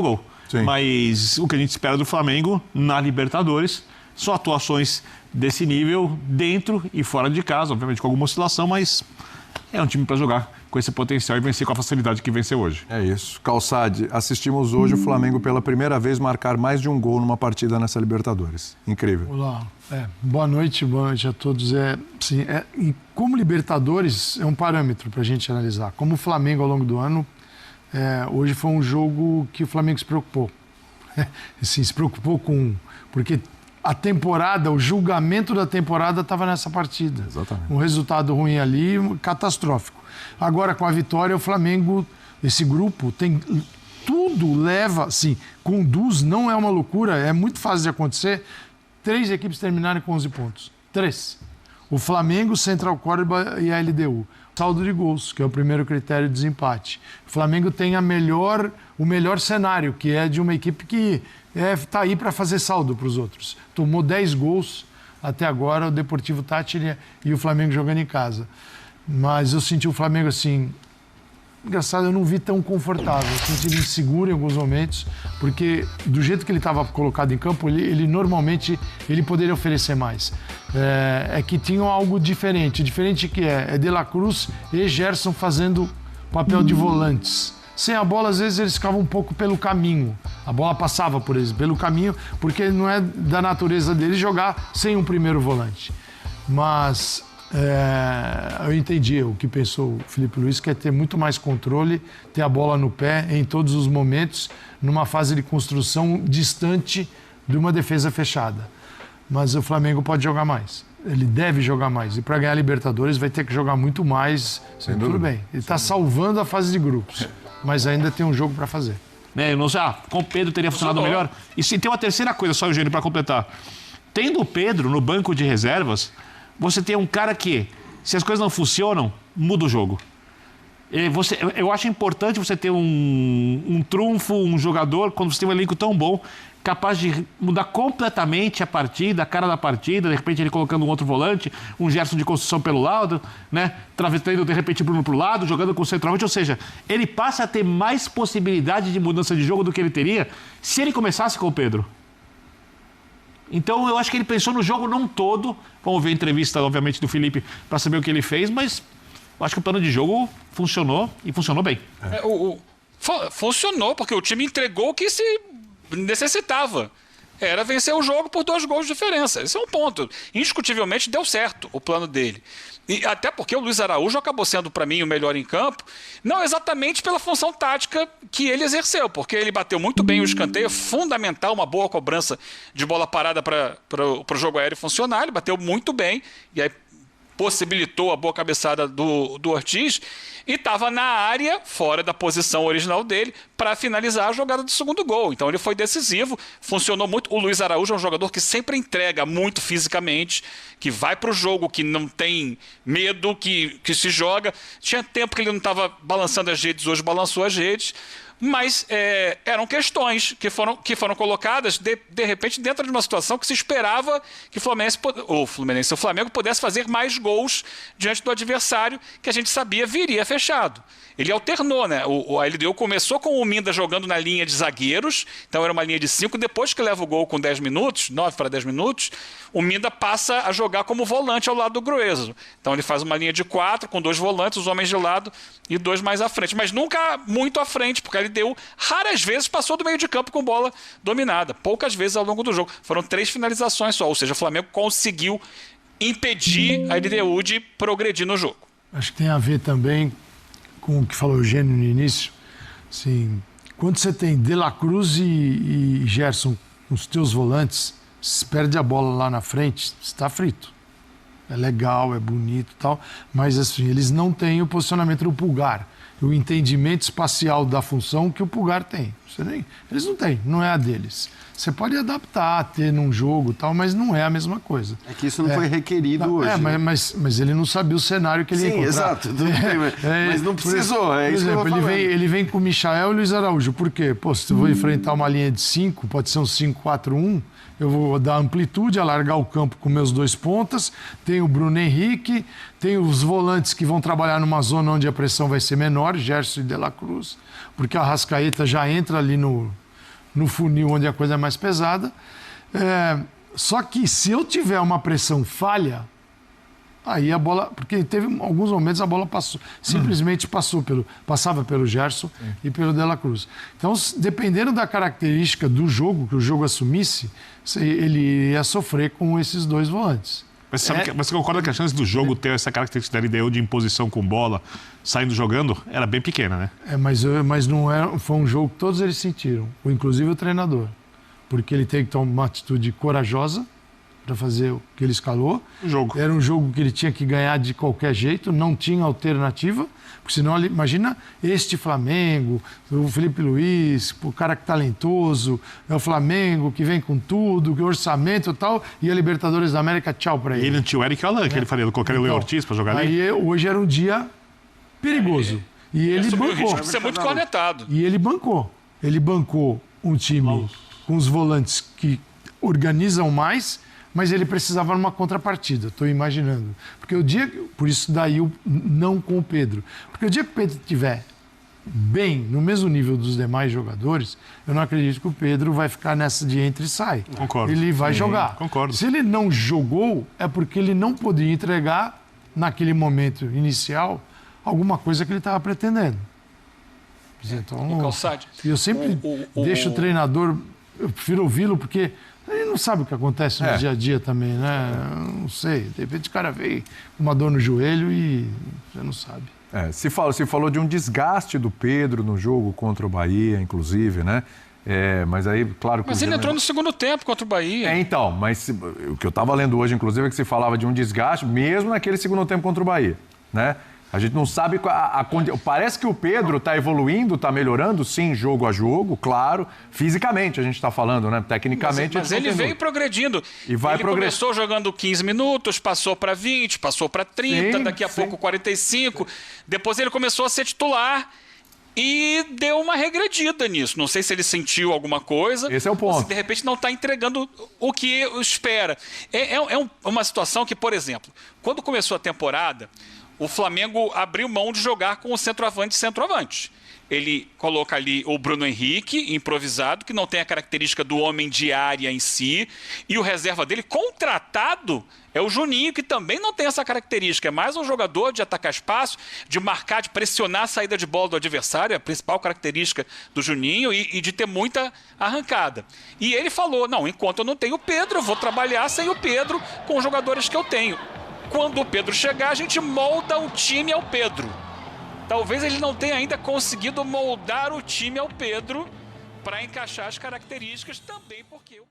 gol. Sim. Mas o que a gente espera do Flamengo na Libertadores são atuações desse nível dentro e fora de casa, obviamente com alguma oscilação, mas é um time para jogar com esse potencial e vencer com a facilidade que venceu hoje. É isso. Calçade, assistimos hoje o Flamengo pela primeira vez marcar mais de um gol numa partida nessa Libertadores. Incrível. Olá. Boa noite a todos. E como Libertadores é um parâmetro para a gente analisar. Como o Flamengo ao longo do ano, hoje foi um jogo que o Flamengo se preocupou. Assim, se preocupou porque a temporada, o julgamento da temporada estava nessa partida. Exatamente. Um resultado ruim ali, catastrófico. Agora, com a vitória, o Flamengo, esse grupo, tem tudo, leva, assim, conduz, não é uma loucura, é muito fácil de acontecer. 3 equipes terminarem com 11 pontos. 3. O Flamengo, Central Córdoba e a LDU. Saldo de gols, que é o primeiro critério de desempate. O Flamengo tem o melhor cenário, que é de uma equipe que está aí para fazer saldo para os outros. Tomou 10 gols até agora, o Deportivo Táchira e o Flamengo jogando em casa. Mas eu senti o Flamengo assim... Engraçado, eu não vi tão confortável. Eu senti ele inseguro em alguns momentos, porque do jeito que ele estava colocado em campo, ele normalmente ele poderia oferecer mais. É que tinham algo diferente. Diferente que é De La Cruz e Gerson fazendo papel de volantes. Sem a bola, às vezes, eles ficavam um pouco pelo caminho. A bola passava por eles pelo caminho, porque não é da natureza deles jogar sem um primeiro volante. Mas... eu entendi o que pensou o Felipe Luiz, que é ter muito mais controle, ter a bola no pé em todos os momentos, numa fase de construção distante de uma defesa fechada. Mas o Flamengo pode jogar mais, ele deve jogar mais, e para ganhar a Libertadores vai ter que jogar muito mais. Tudo bem, ele está salvando a fase de grupos, mas ainda tem um jogo para fazer. Com o Pedro teria funcionado melhor. E se tem uma terceira coisa só, Eugênio, para completar. Tendo o Pedro no banco de reservas, você tem um cara que, se as coisas não funcionam, muda o jogo. Eu acho importante você ter um trunfo, um jogador, quando você tem um elenco tão bom, capaz de mudar completamente a partida, a cara da partida, de repente ele colocando um outro volante, um Gerson de construção pelo lado, né? Trazendo de repente Bruno para o lado, jogando com o centroavante, ou seja, ele passa a ter mais possibilidade de mudança de jogo do que ele teria se ele começasse com o Pedro. Então, eu acho que ele pensou no jogo não todo. Vamos ver a entrevista, obviamente, do Felipe para saber o que ele fez, mas eu acho que o plano de jogo funcionou e funcionou bem. Funcionou, porque o time entregou o que se necessitava. Era vencer o jogo por 2 gols de diferença. Esse é um ponto. Indiscutivelmente deu certo o plano dele. E até porque o Luiz Araújo acabou sendo, para mim, o melhor em campo, não exatamente pela função tática que ele exerceu, porque ele bateu muito bem o escanteio, fundamental, uma boa cobrança de bola parada para o jogo aéreo funcionar, ele bateu muito bem, e aí possibilitou a boa cabeçada do Ortiz, e estava na área, fora da posição original dele, para finalizar a jogada do segundo gol. Então ele foi decisivo, funcionou muito. O Luiz Araújo é um jogador que sempre entrega muito fisicamente, que vai para o jogo, que não tem medo, que se joga. Tinha tempo que ele não estava balançando as redes, hoje balançou as redes. Mas eram questões que foram colocadas, de repente, dentro de uma situação que se esperava que o Flamengo pudesse fazer mais gols diante do adversário, que a gente sabia viria fechado. Ele alternou, né? A LDU começou com o Minda jogando na linha de zagueiros, então era uma linha de 5, depois que leva o gol com 10 minutos, 9 para 10 minutos, o Minda passa a jogar como volante ao lado do Grueso. Então ele faz uma linha de 4, com 2 volantes, os homens de lado e 2 mais à frente. Mas nunca muito à frente, porque a LDU raras vezes passou do meio de campo com bola dominada. Poucas vezes ao longo do jogo. Foram 3 finalizações só, ou seja, o Flamengo conseguiu impedir a LDU de progredir no jogo. Acho que tem a ver também com o que falou o Eugênio no início. Assim, quando você tem De La Cruz e Gerson, os teus volantes, se perde a bola lá na frente, você está frito. É legal, é bonito e tal, mas assim, eles não têm o posicionamento do Pulgar, o entendimento espacial da função que o Pulgar tem. Eles não têm, não é a deles. Você pode adaptar, ter num jogo e tal, mas não é a mesma coisa. É que isso não foi requerido hoje. Mas ele não sabia o cenário que ele ia encontrar. Exato. Mas não precisou. Por exemplo, ele vem com o Michael e o Luiz Araújo. Por quê? Se eu vou enfrentar uma linha de 5, pode ser um 5-4-1, eu vou dar amplitude, alargar o campo com meus 2 pontas, tem o Bruno Henrique, tem os volantes que vão trabalhar numa zona onde a pressão vai ser menor, Gerson e De La Cruz, porque a Arrascaeta já entra ali no funil onde a coisa é mais pesada. Só que se eu tiver uma pressão falha, aí a bola... Porque teve alguns momentos a bola passou, simplesmente passava pelo Gerson e pelo De La Cruz. Então, dependendo da característica do jogo, que o jogo assumisse, ele ia sofrer com esses dois volantes. Mas você concorda que a chance do jogo ter essa característica da LDU de imposição com bola, saindo jogando, era bem pequena, né? Mas não era, foi um jogo que todos eles sentiram, inclusive o treinador. Porque ele teve que tomar uma atitude corajosa para fazer o que ele escalou. Era um jogo que ele tinha que ganhar de qualquer jeito, não tinha alternativa. Porque senão, imagina este Flamengo, o Felipe Luiz, o cara que talentoso, é o Flamengo que vem com tudo, que orçamento e tal, e a Libertadores da América, tchau para ele. E ele não tinha o Eric Allan, que ele faria, colocaria o Leo Ortiz para jogar ali. Aí hoje era um dia perigoso. E ele bancou. Isso é muito cornetado. E ele bancou. Ele bancou um time com os volantes que organizam mais, mas ele precisava de uma contrapartida, estou imaginando. Porque o dia, por isso daí o não com o Pedro. Porque o dia que o Pedro estiver bem, no mesmo nível dos demais jogadores, eu não acredito que o Pedro vai ficar nessa de entra e sai. Concordo. Ele vai jogar. Concordo. Se ele não jogou, é porque ele não podia entregar, naquele momento inicial, alguma coisa que ele estava pretendendo. Então, eu sempre deixo o treinador, eu prefiro ouvi-lo, porque ele não sabe o que acontece no dia a dia também, né? Não sei, de repente o cara veio com uma dor no joelho e você não sabe. Se falou de um desgaste do Pedro no jogo contra o Bahia, inclusive, né? Mas aí, claro... Mas ele entrou no segundo tempo contra o Bahia. Então, mas o que eu estava lendo hoje, inclusive, é que se falava de um desgaste mesmo naquele segundo tempo contra o Bahia, né? A gente não sabe parece que o Pedro está evoluindo, está melhorando, sim, jogo a jogo, claro. Fisicamente a gente está falando, né? Tecnicamente... Mas ele veio progredindo. E vai começou jogando 15 minutos, passou para 20, passou para 30, sim, daqui a pouco 45. Depois ele começou a ser titular e deu uma regredida nisso. Não sei se ele sentiu alguma coisa. Esse é o ponto. Ou se de repente não está entregando o que espera. É uma situação que, por exemplo, quando começou a temporada... O Flamengo abriu mão de jogar com o centroavante. Ele coloca ali o Bruno Henrique, improvisado, que não tem a característica do homem de área em si. E o reserva dele, contratado, é o Juninho, que também não tem essa característica. É mais um jogador de atacar espaço, de marcar, de pressionar a saída de bola do adversário, é a principal característica do Juninho, e de ter muita arrancada. E ele falou, não, enquanto eu não tenho o Pedro, eu vou trabalhar sem o Pedro com os jogadores que eu tenho. Quando o Pedro chegar, a gente molda o time ao Pedro. Talvez ele não tenha ainda conseguido moldar o time ao Pedro para encaixar as características também, porque o Pedro...